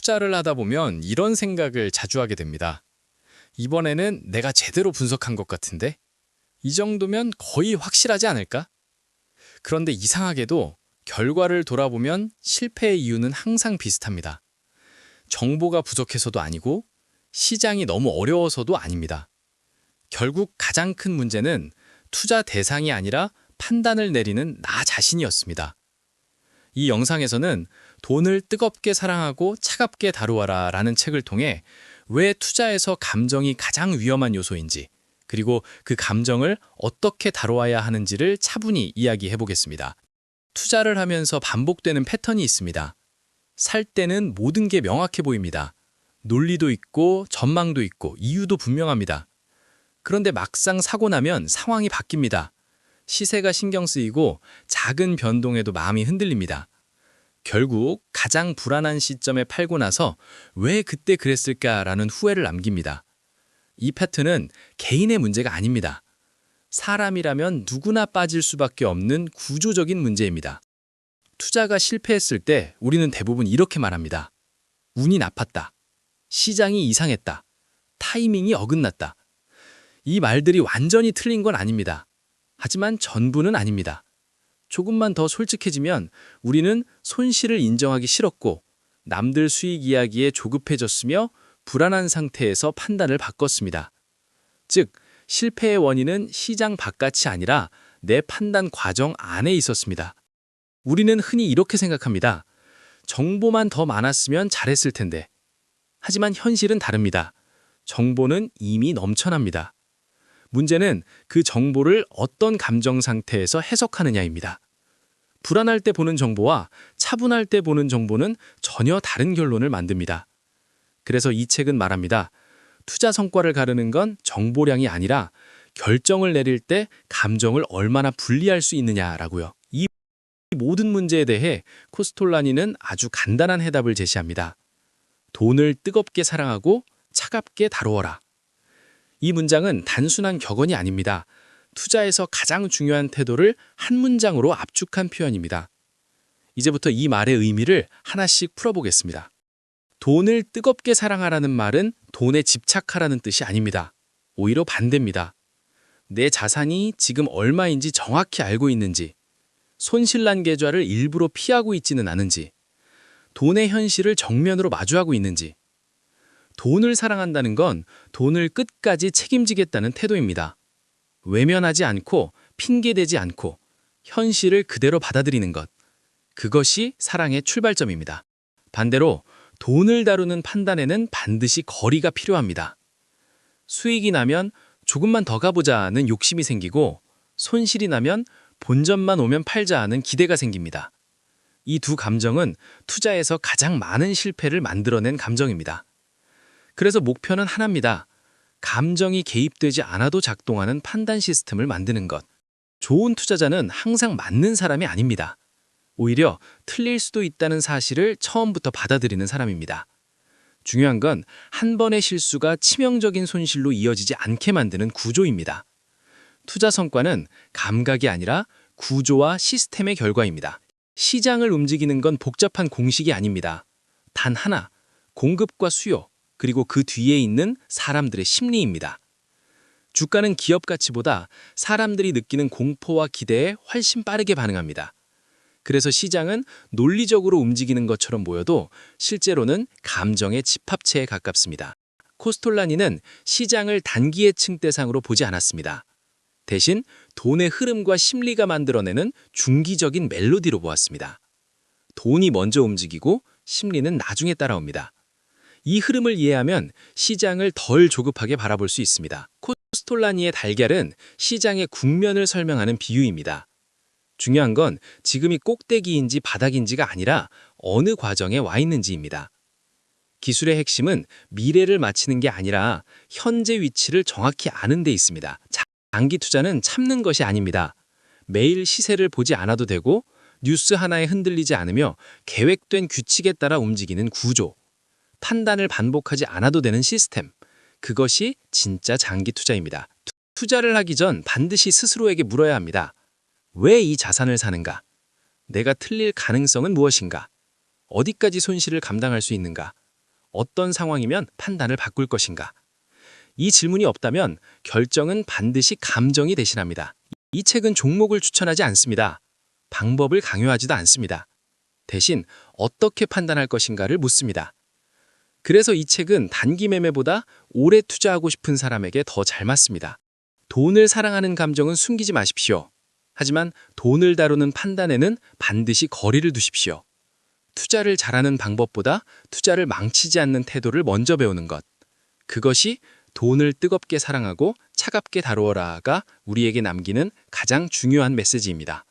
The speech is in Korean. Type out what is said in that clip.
투자를 하다 보면 이런 생각을 자주 하게 됩니다. 이번에는 내가 제대로 분석한 것 같은데? 이 정도면 거의 확실하지 않을까? 그런데 이상하게도 결과를 돌아보면 실패의 이유는 항상 비슷합니다. 정보가 부족해서도 아니고 시장이 너무 어려워서도 아닙니다. 결국 가장 큰 문제는 투자 대상이 아니라 판단을 내리는 나 자신이었습니다. 이 영상에서는 돈을 뜨겁게 사랑하고 차갑게 다루어라 라는 책을 통해 왜 투자에서 감정이 가장 위험한 요소인지, 그리고 그 감정을 어떻게 다루어야 하는지를 차분히 이야기해 보겠습니다. 투자를 하면서 반복되는 패턴이 있습니다. 살 때는 모든 게 명확해 보입니다. 논리도 있고 전망도 있고 이유도 분명합니다. 그런데 막상 사고 나면 상황이 바뀝니다. 시세가 신경 쓰이고 작은 변동에도 마음이 흔들립니다. 결국 가장 불안한 시점에 팔고 나서 왜 그때 그랬을까라는 후회를 남깁니다. 이 패턴은 개인의 문제가 아닙니다. 사람이라면 누구나 빠질 수밖에 없는 구조적인 문제입니다. 투자가 실패했을 때 우리는 대부분 이렇게 말합니다. 운이 나빴다. 시장이 이상했다. 타이밍이 어긋났다. 이 말들이 완전히 틀린 건 아닙니다. 하지만 전부는 아닙니다. 조금만 더 솔직해지면 우리는 손실을 인정하기 싫었고 남들 수익 이야기에 조급해졌으며 불안한 상태에서 판단을 바꿨습니다. 즉, 실패의 원인은 시장 바깥이 아니라 내 판단 과정 안에 있었습니다. 우리는 흔히 이렇게 생각합니다. 정보만 더 많았으면 잘했을 텐데. 하지만 현실은 다릅니다. 정보는 이미 넘쳐납니다. 문제는 그 정보를 어떤 감정 상태에서 해석하느냐입니다. 불안할 때 보는 정보와 차분할 때 보는 정보는 전혀 다른 결론을 만듭니다. 그래서 이 책은 말합니다. 투자 성과를 가르는 건 정보량이 아니라 결정을 내릴 때 감정을 얼마나 분리할 수 있느냐라고요. 이 모든 문제에 대해 코스톨라니는 아주 간단한 해답을 제시합니다. 돈을 뜨겁게 사랑하고 차갑게 다루어라. 이 문장은 단순한 격언이 아닙니다. 투자에서 가장 중요한 태도를 한 문장으로 압축한 표현입니다. 이제부터 이 말의 의미를 하나씩 풀어보겠습니다. 돈을 뜨겁게 사랑하라는 말은 돈에 집착하라는 뜻이 아닙니다. 오히려 반대입니다. 내 자산이 지금 얼마인지 정확히 알고 있는지, 손실난 계좌를 일부러 피하고 있지는 않은지, 돈의 현실을 정면으로 마주하고 있는지. 돈을 사랑한다는 건 돈을 끝까지 책임지겠다는 태도입니다. 외면하지 않고 핑계대지 않고 현실을 그대로 받아들이는 것. 그것이 사랑의 출발점입니다. 반대로 돈을 다루는 판단에는 반드시 거리가 필요합니다. 수익이 나면 조금만 더 가보자는 욕심이 생기고 손실이 나면 본전만 오면 팔자는 기대가 생깁니다. 이 두 감정은 투자에서 가장 많은 실패를 만들어낸 감정입니다. 그래서 목표는 하나입니다. 감정이 개입되지 않아도 작동하는 판단 시스템을 만드는 것. 좋은 투자자는 항상 맞는 사람이 아닙니다. 오히려 틀릴 수도 있다는 사실을 처음부터 받아들이는 사람입니다. 중요한 건 한 번의 실수가 치명적인 손실로 이어지지 않게 만드는 구조입니다. 투자 성과는 감각이 아니라 구조와 시스템의 결과입니다. 시장을 움직이는 건 복잡한 공식이 아닙니다. 단 하나, 공급과 수요, 그리고 그 뒤에 있는 사람들의 심리입니다. 주가는 기업 가치보다 사람들이 느끼는 공포와 기대에 훨씬 빠르게 반응합니다. 그래서 시장은 논리적으로 움직이는 것처럼 보여도 실제로는 감정의 집합체에 가깝습니다. 코스톨라니는 시장을 단기예측 대상으로 보지 않았습니다. 대신 돈의 흐름과 심리가 만들어내는 중기적인 멜로디로 보았습니다. 돈이 먼저 움직이고 심리는 나중에 따라옵니다. 이 흐름을 이해하면 시장을 덜 조급하게 바라볼 수 있습니다. 코스톨라니의 달걀은 시장의 국면을 설명하는 비유입니다. 중요한 건 지금이 꼭대기인지 바닥인지가 아니라 어느 과정에 와 있는지입니다. 기술의 핵심은 미래를 맞히는 게 아니라 현재 위치를 정확히 아는 데 있습니다. 장기 투자는 참는 것이 아닙니다. 매일 시세를 보지 않아도 되고 뉴스 하나에 흔들리지 않으며 계획된 규칙에 따라 움직이는 구조, 판단을 반복하지 않아도 되는 시스템, 그것이 진짜 장기 투자입니다. 투자를 하기 전 반드시 스스로에게 물어야 합니다. 왜 이 자산을 사는가? 내가 틀릴 가능성은 무엇인가? 어디까지 손실을 감당할 수 있는가? 어떤 상황이면 판단을 바꿀 것인가? 이 질문이 없다면 결정은 반드시 감정이 대신합니다. 이 책은 종목을 추천하지 않습니다. 방법을 강요하지도 않습니다. 대신 어떻게 판단할 것인가를 묻습니다. 그래서 이 책은 단기 매매보다 오래 투자하고 싶은 사람에게 더 잘 맞습니다. 돈을 사랑하는 감정은 숨기지 마십시오. 하지만 돈을 다루는 판단에는 반드시 거리를 두십시오. 투자를 잘하는 방법보다 투자를 망치지 않는 태도를 먼저 배우는 것. 그것이 돈을 뜨겁게 사랑하고 차갑게 다루어라가 우리에게 남기는 가장 중요한 메시지입니다.